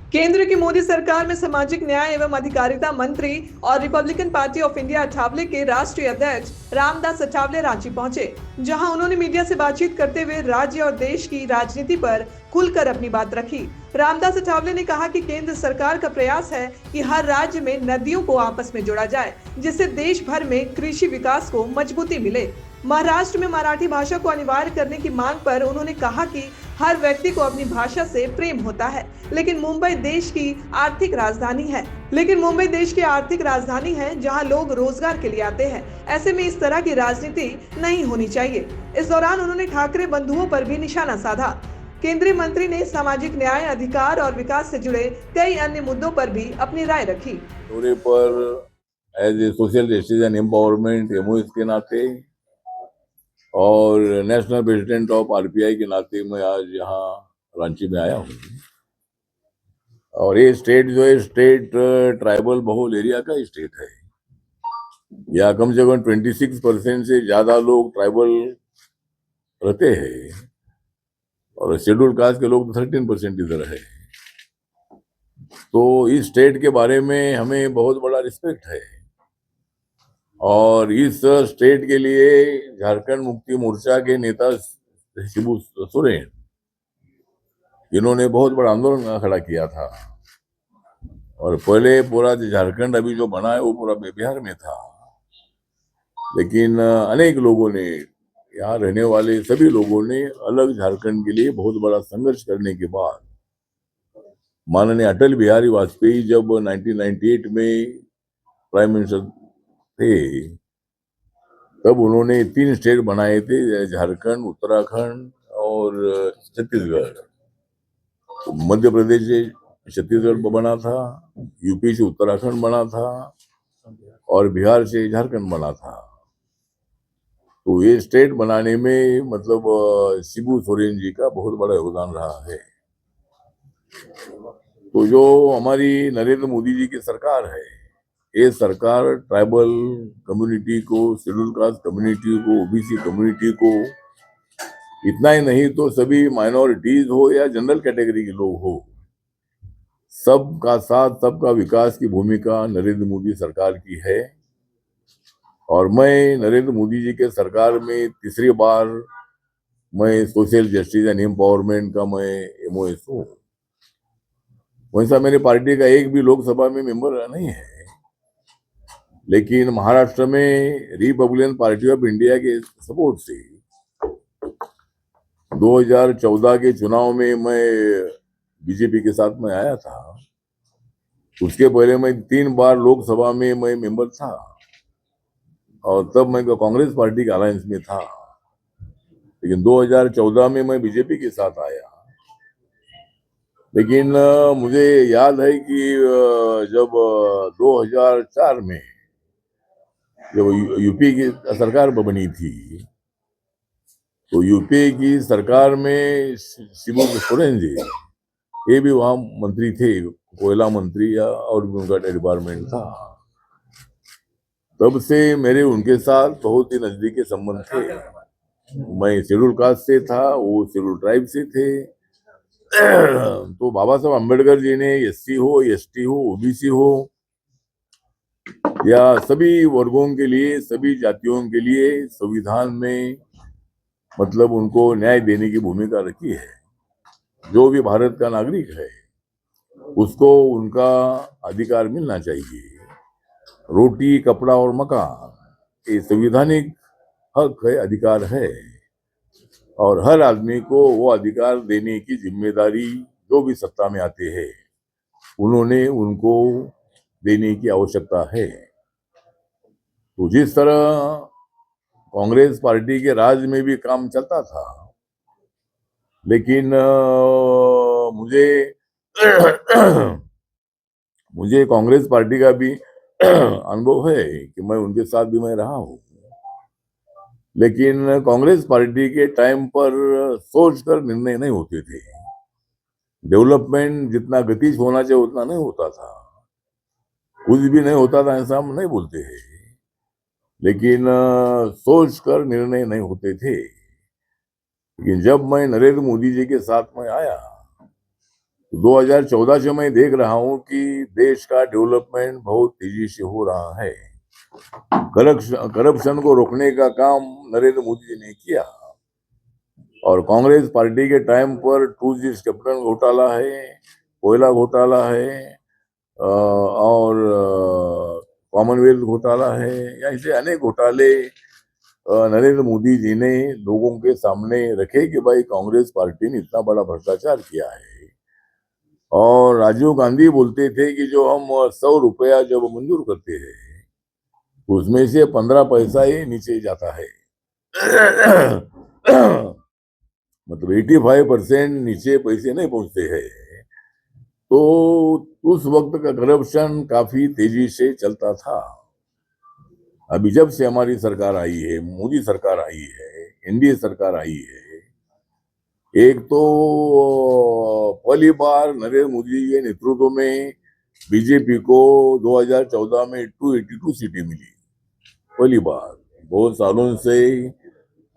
केंद्र की मोदी सरकार में सामाजिक न्याय एवं अधिकारिता मंत्री और Republican party of India Athawale के राष्ट्रीय अध्यक्ष रामदास अठावले रांची पहुंचे, जहां उन्होंने मीडिया से बातचीत करते हुए राज्य और देश की राजनीति पर खुलकर अपनी बात रखी। रामदास अठावले ने कहा कि केंद्र सरकार का प्रयास है कि हर राज्य में नदियों को आपस में जोड़ा जाए, जिससे देश भर में कृषि विकास को मजबूती मिले। महाराष्ट्र में मराठी भाषा को अनिवार्य करने की मांग पर उन्होंने कहा कि हर व्यक्ति को अपनी भाषा से प्रेम होता है, लेकिन मुंबई देश की आर्थिक राजधानी है जहां लोग रोजगार के लिए आते हैं। ऐसे में इस तरह की राजनीति नहीं होनी चाहिए। इस दौरान उन्होंने ठाकरे बंधुओं पर भी निशाना साधा। केंद्रीय मंत्री ने सामाजिक न्याय, अधिकार और विकास से जुड़े कई अन्य मुद्दों पर भी अपनी राय रखी। दौरे पर as a social justice and empowerment MoS के नाते और नेशनल प्रेसिडेंट ऑफ आरपीआई के नाते मैं आज यहाँ रांची में आया हूँ। और ये स्टेट जो है स्टेट ट्राइबल बहुल एरिया का स्टेट है। यहाँ कम से कम 26% से ज्यादा लोग ट्राइबल रहते हैं और शेड्यूल कास्ट के लोग 13% इधर है। तो इस स्टेट के बारे में हमें बहुत बड़ा रिस्पेक्ट है और इस स्टेट के लिए झारखंड मुक्ति मोर्चा के नेता शिबू सोरेन, इन्होंने बहुत बड़ा आंदोलन खड़ा किया था और पहले पूरा झारखंड अभी जो बना है वो पूरा बिहार में था, लेकिन अनेक लोगों ने, यहाँ रहने वाले सभी लोगों ने अलग झारखंड के लिए बहुत बड़ा संघर्ष करने के बाद माननीय अटल बिहारी वाजपेयी जब 1998 में प्राइम मिनिस्टर थे, तब उन्होंने 3 स्टेट बनाए थे, झारखंड, उत्तराखंड और छत्तीसगढ़। तो मध्य प्रदेश से छत्तीसगढ़ बना था, यूपी से उत्तराखंड बना था और बिहार से झारखंड बना था। तो ये स्टेट बनाने में मतलब शिबू सोरेन जी का बहुत बड़ा योगदान रहा है। तो जो हमारी नरेंद्र मोदी जी की सरकार है, ये सरकार ट्राइबल कम्युनिटी को, शेड्यूल कास्ट कम्युनिटी को, ओबीसी कम्युनिटी को, इतना ही नहीं तो सभी माइनॉरिटीज हो या जनरल कैटेगरी के लोग हो, सबका साथ, सबका विकास की भूमिका नरेंद्र मोदी सरकार की है। और मैं नरेंद्र मोदी जी के सरकार में तीसरी बार मैं सोशल जस्टिस एंड एम्पावरमेंट का मैं एमओएस हूँ। वैसा मेरी पार्टी का एक भी लोकसभा में मेंबर नहीं है, लेकिन महाराष्ट्र में रिपब्लिकन पार्टी ऑफ इंडिया के सपोर्ट से 2014 के चुनाव में मैं बीजेपी के साथ में आया था। उसके पहले मैं 3 बार लोकसभा में मैं मेंबर था और तब मैं कांग्रेस पार्टी के अलायंस में था, लेकिन 2014 में मैं बीजेपी के साथ आया। लेकिन मुझे याद है कि जब 2004 में जब यूपी की सरकार बनी थी, तो यूपी की सरकार में शिबू सोरेन जी, ये भी वहां मंत्री थे, कोयला मंत्री या और भी उनका डिपार्टमेंट था। तब से मेरे उनके साथ बहुत ही नजदीकी संबंध थे। मैं शेड्यूल कास्ट से था, वो शेड्यूल ट्राइब से थे। तो बाबा साहब अम्बेडकर जी ने एससी हो, एसटी हो, ओबीसी हो या सभी वर्गों के लिए, सभी जातियों के लिए संविधान में मतलब उनको न्याय देने की भूमिका रखी है। जो भी भारत का नागरिक है उसको उनका अधिकार मिलना चाहिए। रोटी, कपड़ा और मकान ये संवैधानिक हक है, अधिकार है, और हर आदमी को वो अधिकार देने की जिम्मेदारी जो भी सत्ता में आते हैं उन्होंने उनको देने की आवश्यकता है। तो जिस तरह कांग्रेस पार्टी के राज में भी काम चलता था, लेकिन मुझे कांग्रेस पार्टी का भी अनुभव है कि मैं उनके साथ भी मैं रहा हूँ, लेकिन कांग्रेस पार्टी के टाइम पर सोचकर निर्णय नहीं होते थे। डेवलपमेंट जितना गतिज होना चाहिए उतना नहीं होता था, कुछ भी नहीं होता था ऐसा हम नहीं बोलते हैं, लेकिन सोच कर निर्णय नहीं होते थे। लेकिन जब मैं नरेंद्र मोदी जी के साथ में आया 2014 से मैं देख रहा हूं कि देश का डेवलपमेंट बहुत तेजी से हो रहा है। करप्शन को रोकने का काम नरेंद्र मोदी जी ने किया और कांग्रेस पार्टी के टाइम पर 2G कैपिटल घोटाला है, कोयला घोटाला है और कॉमनवेल्थ घोटाला है, या ऐसे अनेक घोटाले नरेंद्र मोदी जी ने लोगों के सामने रखे कि भाई कांग्रेस पार्टी ने इतना बड़ा भ्रष्टाचार किया है। और राजीव गांधी बोलते थे कि जो हम 100 रुपया जब मंजूर करते हैं उसमें से 15 पैसा ही नीचे जाता है। मतलब 85% नीचे पैसे नहीं पहुंचते हैं। तो उस वक्त का करप्शन काफी तेजी से चलता था। अभी जब से हमारी सरकार आई है, मोदी सरकार आई है, एनडीए सरकार आई है, एक तो पहली बार नरेंद्र मोदी के नेतृत्व में बीजेपी को 2014 में 282 सीटें मिली। पहली बार। बहुत सालों से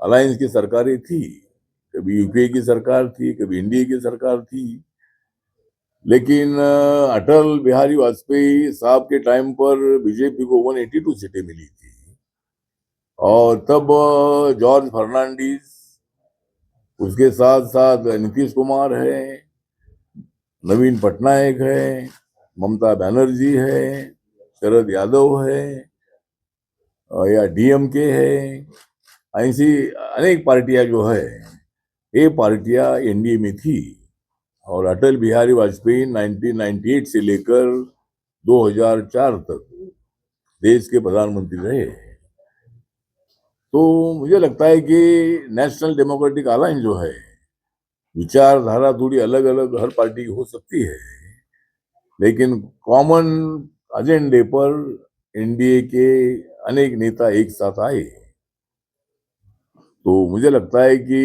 अलायंस की सरकारें थी, कभी यूपीए की सरकार थी, कभी एनडीए की सरकार थी, लेकिन अटल बिहारी वाजपेयी साहब के टाइम पर बीजेपी को 182 सीटें मिली थी। और तब जॉर्ज फर्नांडिस, उसके साथ साथ नीतीश कुमार है, नवीन पटनायक है, ममता बनर्जी है, शरद यादव है, या डीएमके है, ऐसी अनेक पार्टियां जो है, ये पार्टियां एनडीए में थी। और अटल बिहारी वाजपेयी 1998 से लेकर 2004 तक देश के प्रधानमंत्री रहे। तो मुझे लगता है कि नेशनल डेमोक्रेटिक अलायंस जो है, विचारधारा थोड़ी अलग अलग हर पार्टी की हो सकती है, लेकिन कॉमन एजेंडे पर एनडीए के अनेक नेता एक साथ आए। तो मुझे लगता है कि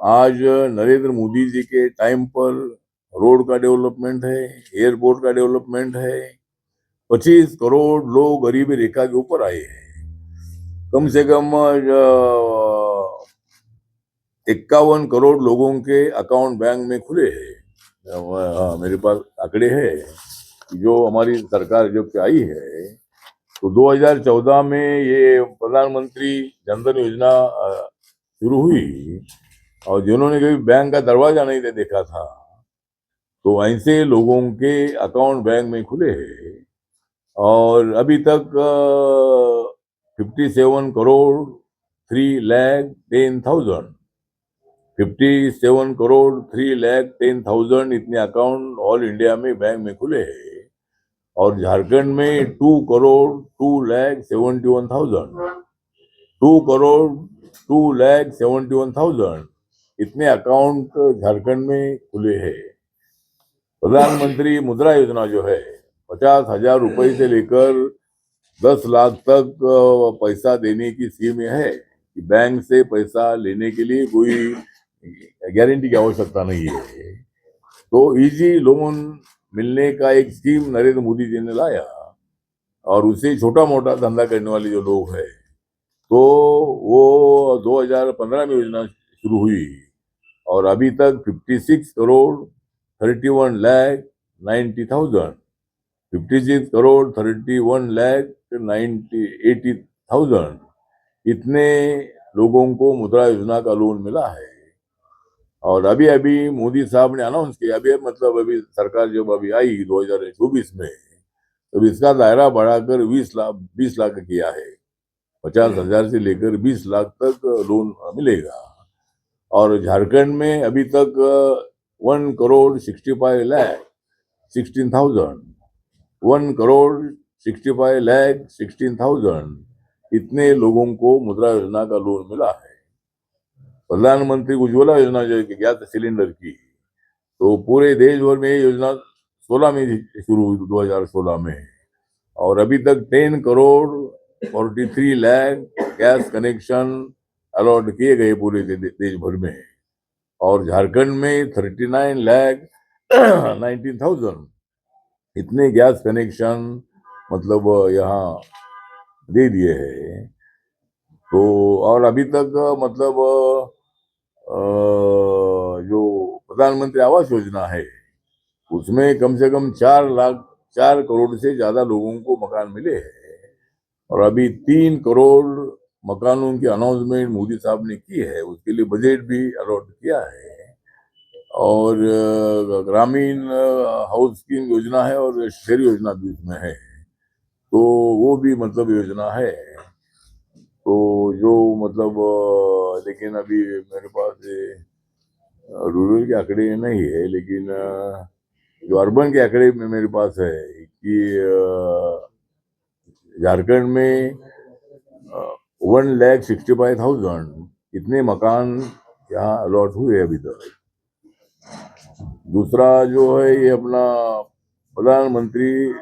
आज नरेंद्र मोदी जी के टाइम पर रोड का डेवलपमेंट है, एयरपोर्ट का डेवलपमेंट है, 25 करोड़ लोग गरीबी रेखा के ऊपर आए हैं। कम से कम 51 करोड़ लोगों के अकाउंट बैंक में खुले हैं। हाँ, मेरे पास आंकड़े हैं जो हमारी सरकार जब से आई है। तो 2014 में ये प्रधानमंत्री जनधन योजना शुरू हुई, और जिन्होंने कभी बैंक का दरवाजा नहीं देखा था, तो ऐसे लोगों के अकाउंट बैंक में खुले हैं। और अभी तक 57 करोड़ 3,10,000 3,10,000 इतने अकाउंट ऑल इंडिया में बैंक में खुले हैं। और झारखंड में 2,71,000 2,71,000 इतने अकाउंट झारखंड में खुले हैं। प्रधानमंत्री मुद्रा योजना जो है, 50,000 रुपए से लेकर 10 लाख तक पैसा देने की स्कीम है कि बैंक से पैसा लेने के लिए कोई गारंटी की आवश्यकता नहीं है। तो इजी लोन मिलने का एक स्कीम नरेंद्र मोदी जी ने लाया, और उसे छोटा मोटा धंधा करने वाले जो लोग हैं, तो वो 2015 में योजना शुरू हुई, और अभी तक 56 करोड़ 31 लाख 90,000 56 करोड़ 31 लाख 80,000 इतने लोगों को मुद्रा योजना का लोन मिला है। और अभी अभी मोदी साहब ने अनाउंस किया, अभी मतलब अभी सरकार जब अभी आई 2024 में, तो इसका दायरा बढ़ाकर 20 लाख किया है। 50,000 से लेकर 20 लाख तक लोन मिलेगा। और झारखंड में अभी तक 1 करोड़ 65 लाख 16,000 1 करोड़ 65 लाख 16,000 इतने लोगों को मुद्रा योजना का लोन मिला है। प्रधानमंत्री उज्ज्वला योजना जो है गैस सिलेंडर की, तो पूरे देश भर में ये योजना 16 में शुरू हुई, 2016 में। और अभी तक 10 crore 43 lakh gas connection allot किए गए पूरे देश भर में। और झारखंड में 39 लाख 19,000 इतने गैस कनेक्शन मतलब यहाँ दे दिए हैं। तो और अभी तक मतलब जो प्रधानमंत्री आवास योजना है, उसमें कम से कम 4 करोड़ से ज्यादा लोगों को मकान मिले हैं। और अभी 3 करोड़ मकानों की अनाउंसमेंट मोदी साहब ने की है, उसके लिए बजट भी अलॉट किया है। और ग्रामीण हाउस स्कीम योजना है और शहरी योजना भी उसमें है, तो वो भी मतलब योजना है। तो जो मतलब लेकिन अभी मेरे पास रूरल के आंकड़े नहीं है, लेकिन जो अर्बन के आंकड़े में मेरे पास है कि झारखंड में 1,65,000 इतने मकान यहाँ अलॉट हुए अभी तक। दूसरा जो है ये अपना प्रधानमंत्री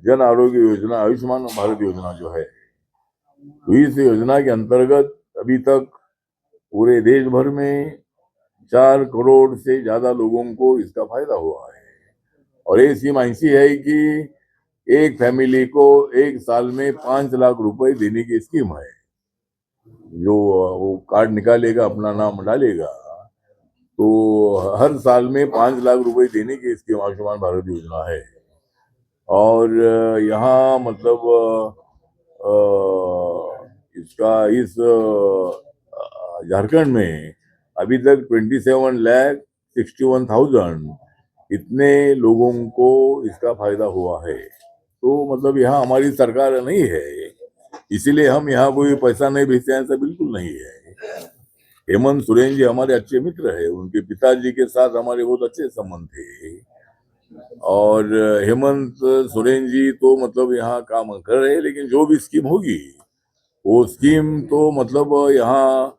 जन आरोग्य योजना, आयुष्मान भारत योजना जो है, तो इस योजना के अंतर्गत अभी तक पूरे देश भर में 4 करोड़ से ज्यादा लोगों को इसका फायदा हुआ है। और ये स्कीम ऐसी है कि एक फैमिली को एक साल में 5 लाख रुपए देने की स्कीम है। जो वो कार्ड निकालेगा, अपना नाम डालेगा, तो हर साल में 5 लाख रुपए देने की स्कीम आयुष्मान भारत योजना है। और यहाँ मतलब इसका इस झारखंड में अभी तक 27,61,000 इतने लोगों को इसका फायदा हुआ है। तो मतलब यहाँ हमारी सरकार नहीं है, इसीलिए हम यहाँ कोई पैसा नहीं भेजते हैं, ऐसा बिल्कुल नहीं है। हेमंत सोरेन जी हमारे अच्छे मित्र है, उनके पिताजी के साथ हमारे बहुत अच्छे संबंध थे। और हेमंत सोरेन जी तो मतलब यहाँ काम कर रहे हैं, लेकिन जो भी स्कीम होगी वो स्कीम तो मतलब यहाँ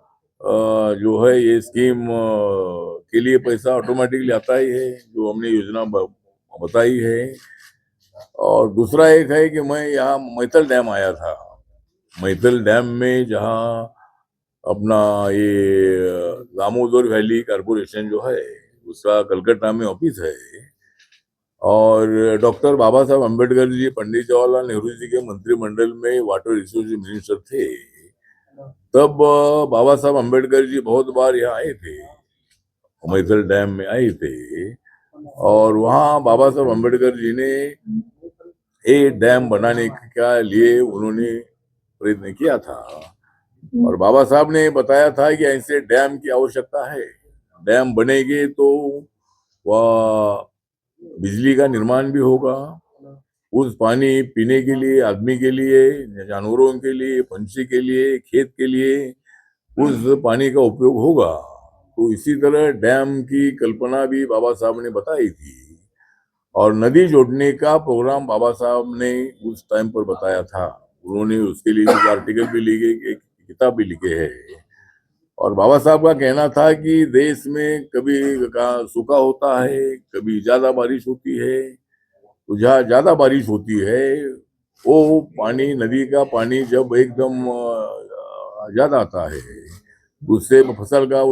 जो है ये स्कीम के लिए पैसा ऑटोमेटिकली आता ही है, जो हमने योजना बताई है। और दूसरा एक है कि मैं यहाँ मैथल डैम आया था। मैथल डैम में जहाँ अपना ये दामोदर वैली कारपोरेशन जो है, उसका कलकत्ता में ऑफिस है। और डॉक्टर बाबा साहब अम्बेडकर जी पंडित जवाहरलाल नेहरू जी के मंत्रिमंडल में वाटर रिसोर्स मिनिस्टर थे। तब बाबा साहब अम्बेडकर जी बहुत बार यहाँ आए थे, मैथल डैम में आए थे। और वहाँ बाबा साहब अम्बेडकर जी ने एक डैम बनाने के लिए उन्होंने प्रयत्न किया था। और बाबा साहब ने बताया था कि ऐसे डैम की आवश्यकता है, डैम बनेंगे तो वह बिजली का निर्माण भी होगा, उस पानी पीने के लिए, आदमी के लिए, जानवरों के लिए, पंछी के लिए, खेत के लिए उस पानी का उपयोग होगा। तो इसी तरह डैम की कल्पना भी बाबा साहब ने बताई थी। और नदी जोड़ने का प्रोग्राम बाबा साहब ने उस टाइम पर बताया था। उन्होंने उसके लिए कुछ आर्टिकल भी लिखे, एक किताब भी लिखे है। और बाबा साहब का कहना था कि देश में कभी सूखा होता है, कभी ज्यादा बारिश होती है। तो जहाँ ज्यादा बारिश होती है वो पानी, नदी का पानी जब एकदम ज्यादा आता है, उससे फसल का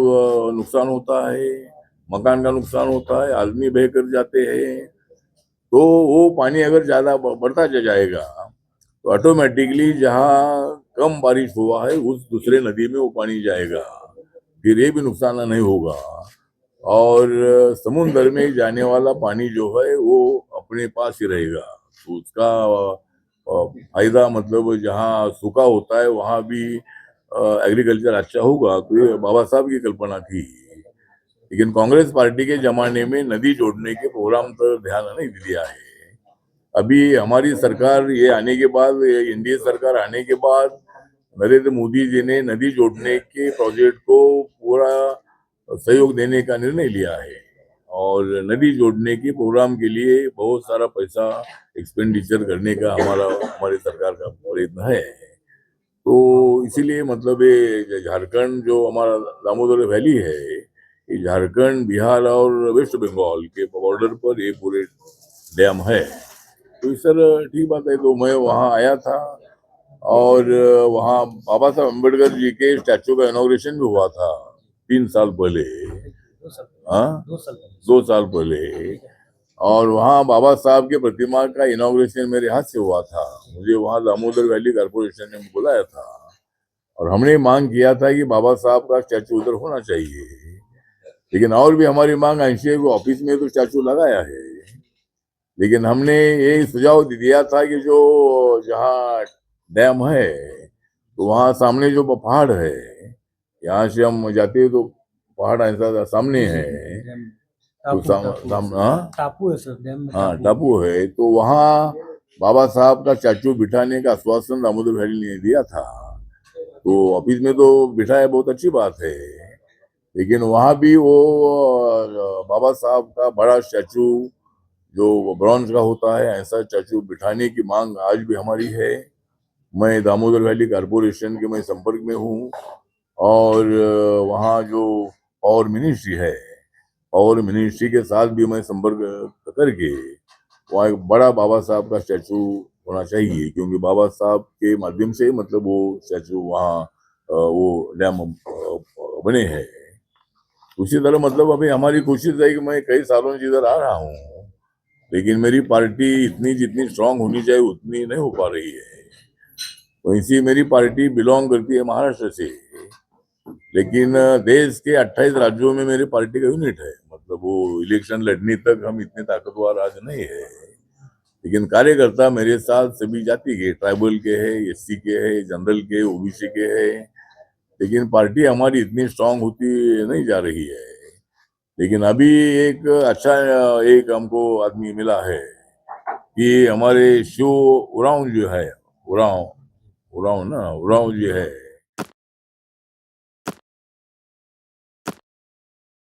नुकसान होता है, मकान का नुकसान होता है, आदमी बह कर जाते हैं। तो वो पानी अगर ज्यादा बढ़ता जाएगा तो ऑटोमेटिकली जहाँ कम बारिश हुआ है उस दूसरे नदी में वो पानी जाएगा, फिर ये भी नुकसान नहीं होगा। और समुद्र में जाने वाला पानी जो है वो अपने पास ही रहेगा, तो उसका फायदा मतलब जहाँ सूखा होता है वहां भी एग्रीकल्चर अच्छा होगा। तो ये बाबा साहब की कल्पना थी। लेकिन कांग्रेस पार्टी के जमाने में नदी जोड़ने के प्रोग्राम पर ध्यान नहीं दिया है। अभी हमारी सरकार ये आने के बाद, एनडीए सरकार आने के बाद नरेंद्र मोदी जी ने नदी जोड़ने के प्रोजेक्ट को पूरा सहयोग देने का निर्णय लिया है। और नदी जोड़ने के प्रोग्राम के लिए बहुत सारा पैसा एक्सपेंडिचर करने का हमारी सरकार का प्रयत्न है। तो इसीलिए मतलब ये झारखंड जो हमारा दामोदर वैली है, ये झारखंड, बिहार और वेस्ट बंगाल के बॉर्डर पर ये पूरे डैम है। तो इस तरह ठीक बात है। तो मैं वहाँ आया था और वहाँ बाबा साहब अम्बेडकर जी के स्टैचू का इनॉग्रेशन भी हुआ था 3 साल पहले। हाँ, 2 साल पहले। और वहाँ बाबा साहब के प्रतिमा का इनॉग्रेशन मेरे हाथ से हुआ था। मुझे वहाँ दामोदर वैली कारपोरेशन ने बुलाया था और हमने मांग किया था कि बाबा साहब का स्टैचू उधर होना चाहिए। लेकिन और भी हमारी मांग ऐसी है कि ऑफिस में तो स्टैचू लगाया है, लेकिन हमने ये सुझाव दिया था कि जो जहाँ डैम है तो वहाँ सामने जो पहाड़ है, यहाँ से हम जाते हैं तो पहाड़ ऐसा सामने है, तो टापू है सर, डैम में हाँ टापू। टापू है, तो वहाँ बाबा साहब का स्टैचू बिठाने का आश्वासन दामोदर वैली ने दिया था। तो ऑफिस में तो बिठाया, बहुत अच्छी बात है, लेकिन वहां भी वो बाबा साहब का बड़ा स्टैचू जो ब्रॉन्ज का होता है, ऐसा स्टैचू बिठाने की मांग आज भी हमारी है। मैं दामोदर वैली कारपोरेशन के मैं संपर्क में हूँ, और वहाँ जो पावर मिनिस्ट्री है, पावर मिनिस्ट्री के साथ भी मैं संपर्क करके वहाँ एक बड़ा बाबा साहब का स्टैचू होना चाहिए, क्योंकि बाबा साहब के माध्यम से मतलब वो स्टैचू वहाँ वो डैम बने हैं। उसी तरह मतलब अभी हमारी कोशिश है कि मैं कई सालों से इधर आ रहा हूँ, लेकिन मेरी पार्टी इतनी जितनी स्ट्रांग होनी चाहिए उतनी नहीं हो पा रही है। तो इसी मेरी पार्टी बिलोंग करती है महाराष्ट्र से, लेकिन देश के 28 राज्यों में मेरी पार्टी का यूनिट है, मतलब वो इलेक्शन लड़ने तक हम इतने ताकतवर आज नहीं है, लेकिन कार्यकर्ता मेरे साथ सभी जाति के, ट्राइबल के हैं, एससी के हैं, जनरल के, ओबीसी के हैं, लेकिन पार्टी हमारी इतनी स्ट्रांग होती नहीं जा रही है। लेकिन अभी एक अच्छा एक हमको आदमी मिला है कि हमारे शिव उरांव जो है, उरांव उरांव ना उरांव जो है,